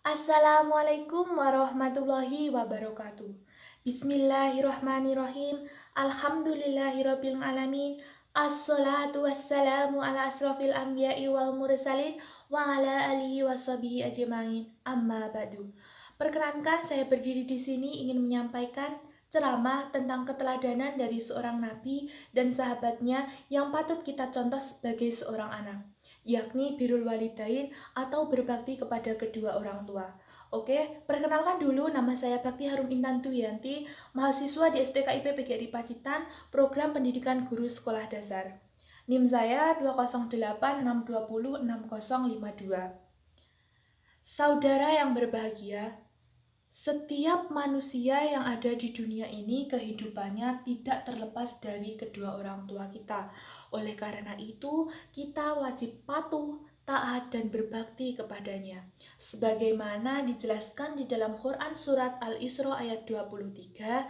Assalamualaikum warahmatullahi wabarakatuh. Bismillahirrahmanirrahim. Alhamdulillahirabbil alamin. Assalatu wassalamu ala asrofil anbiya'i wal mursalin wa ala alihi washabihi ajmain. Amma ba'du. Perkenankan saya berdiri di sini ingin menyampaikan ceramah tentang keteladanan dari seorang nabi dan sahabatnya yang patut kita contoh sebagai seorang anak, yakni birrul walidain atau berbakti kepada kedua orang tua. Oke, perkenalkan dulu, nama saya Bakti Harum Intan Tuyanti, mahasiswa di STKIP PGRI Pacitan, program pendidikan guru sekolah dasar. NIM saya 20862060052. Saudara yang berbahagia, setiap manusia yang ada di dunia ini kehidupannya tidak terlepas dari kedua orang tua kita. Oleh karena itu, kita wajib patuh, taat, dan berbakti kepadanya. Sebagaimana dijelaskan di dalam Quran Surat Al-Isra ayat 23,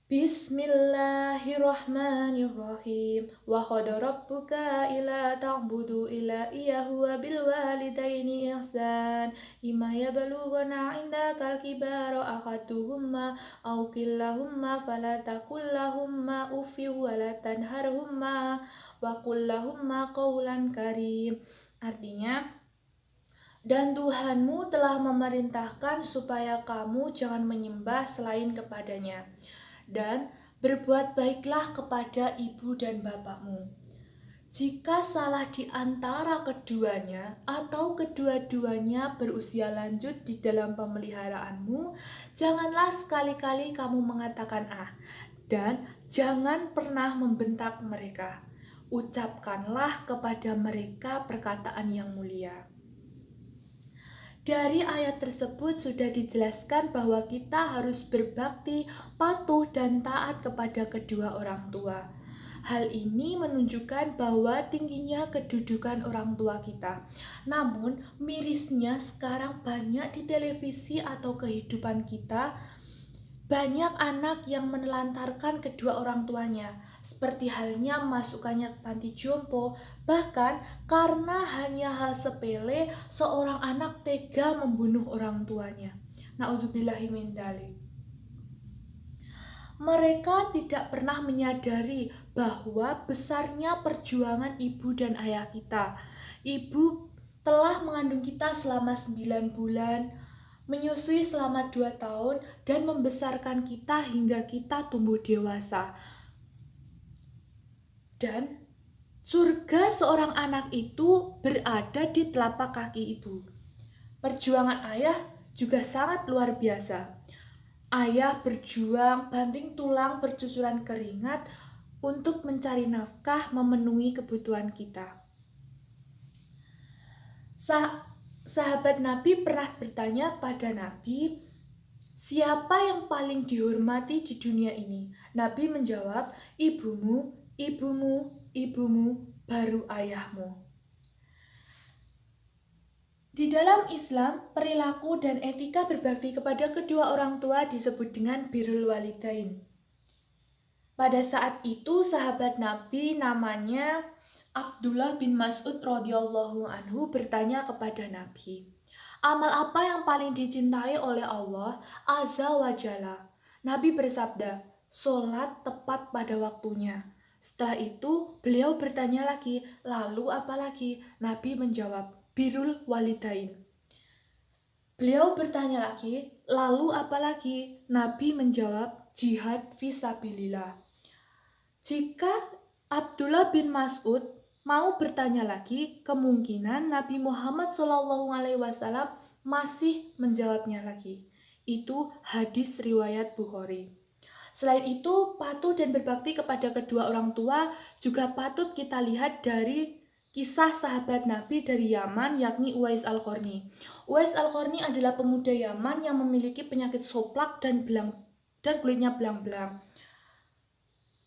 Bismillahirrahmanirrahim. Wa qada rabbuka ila ta'budu ila iyyahu wa bil walidaini ihsan. Imma yablughana 'indakal kibara ahaduhumma aw kilahumma fala taqul lahumma uffi wa la tanharhumma wa qul lahumma qawlan karim. Artinya, dan Tuhanmu telah memerintahkan supaya kamu jangan menyembah selain kepadanya, dan berbuat baiklah kepada ibu dan bapakmu. Jika salah di antara keduanya atau kedua-duanya berusia lanjut di dalam pemeliharaanmu, janganlah sekali-kali kamu mengatakan dan jangan pernah membentak mereka. Ucapkanlah kepada mereka perkataan yang mulia. Dari ayat tersebut sudah dijelaskan bahwa kita harus berbakti, patuh, dan taat kepada kedua orang tua. Hal ini menunjukkan bahwa tingginya kedudukan orang tua kita. Namun, mirisnya sekarang banyak di televisi atau kehidupan kita, banyak anak yang menelantarkan kedua orang tuanya, seperti halnya masukkannya ke panti jompo. Bahkan karena hanya hal sepele, seorang anak tega membunuh orang tuanya. Na'udzubillahi min dzalik. Mereka tidak pernah menyadari bahwa besarnya perjuangan ibu dan ayah kita. Ibu telah mengandung kita selama 9 bulan, menyusui selama 2 tahun, dan membesarkan kita hingga kita tumbuh dewasa. Dan surga seorang anak itu berada di telapak kaki ibu. Perjuangan ayah juga sangat luar biasa. Ayah berjuang banting tulang bercucuran keringat untuk mencari nafkah memenuhi kebutuhan kita. Sahabat Nabi pernah bertanya pada Nabi, siapa yang paling dihormati di dunia ini? Nabi menjawab, ibumu, ibumu, ibumu, baru ayahmu. Di dalam Islam, perilaku dan etika berbakti kepada kedua orang tua disebut dengan birrul walidain. Pada saat itu, sahabat Nabi namanya Abdullah bin Mas'ud radhiyallahu anhu bertanya kepada Nabi, amal apa yang paling dicintai oleh Allah Azza wa Jalla? Nabi bersabda, sholat tepat pada waktunya. Setelah itu, beliau bertanya lagi, lalu apa lagi? Nabi menjawab, birrul walidain. Beliau bertanya lagi, lalu apa lagi? Nabi menjawab, jihad fisabilillah. Jika Abdullah bin Mas'ud mau bertanya lagi, kemungkinan Nabi Muhammad SAW masih menjawabnya lagi. Itu hadis riwayat Bukhari. Selain itu, patuh dan berbakti kepada kedua orang tua juga patut kita lihat dari kisah sahabat Nabi dari Yaman, yakni Uwais Al-Qarni. Uwais Al-Qarni adalah pemuda Yaman yang memiliki penyakit soplak dan kulitnya belang-belang.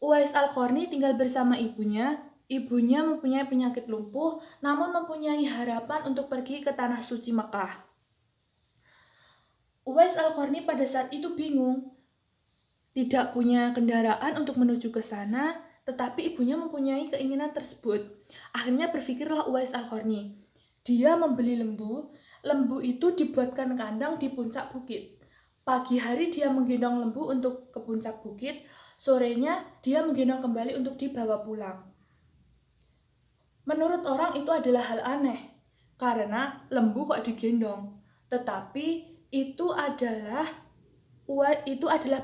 Uwais Al-Qarni tinggal bersama ibunya. Ibunya mempunyai penyakit lumpuh, namun mempunyai harapan untuk pergi ke tanah suci Mekah. Uwais Al-Qarni pada saat itu bingung, tidak punya kendaraan untuk menuju ke sana, tetapi ibunya mempunyai keinginan tersebut. Akhirnya berpikirlah Uwais Al-Qarni. Dia membeli lembu, Lembu itu dibuatkan kandang di puncak bukit. Pagi hari dia menggendong lembu untuk ke puncak bukit, sorenya dia menggendong kembali untuk dibawa pulang. Menurut orang itu adalah hal aneh, karena lembu kok digendong. Tetapi itu adalah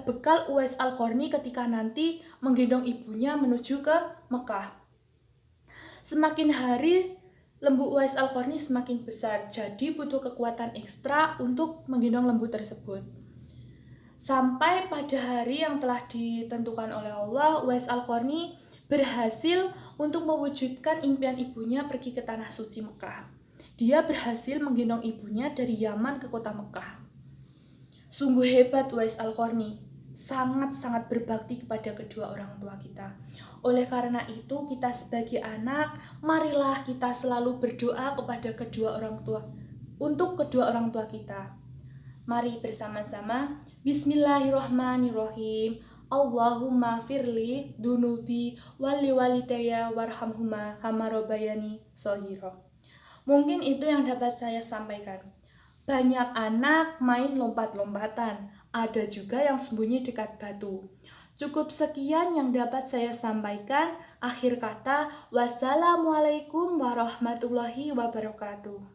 bekal Uwais Al-Qarni ketika nanti menggendong ibunya menuju ke Mekah. Semakin hari lembu Uwais Al-Qarni semakin besar, jadi butuh kekuatan ekstra untuk menggendong lembu tersebut. Sampai pada hari yang telah ditentukan oleh Allah, Uwais Al-Qarni berhasil untuk mewujudkan impian ibunya pergi ke tanah suci Mekah. Dia berhasil menggendong ibunya dari Yaman ke kota Mekah. Sungguh hebat Uwais Al-Qarni, sangat-sangat berbakti kepada kedua orang tua kita. Oleh karena itu, kita sebagai anak, marilah kita selalu berdoa kepada kedua orang tua, untuk kedua orang tua kita. Mari bersama-sama, Bismillahirrahmanirrahim. Allahumma firli dunubi wali walidaya warhamhuma kama rabbayani shaghira. Mungkin itu yang dapat saya sampaikan. Banyak anak main lompat-lompatan, ada juga yang sembunyi dekat batu. Cukup sekian yang dapat saya sampaikan. Akhir kata, wassalamualaikum warahmatullahi wabarakatuh.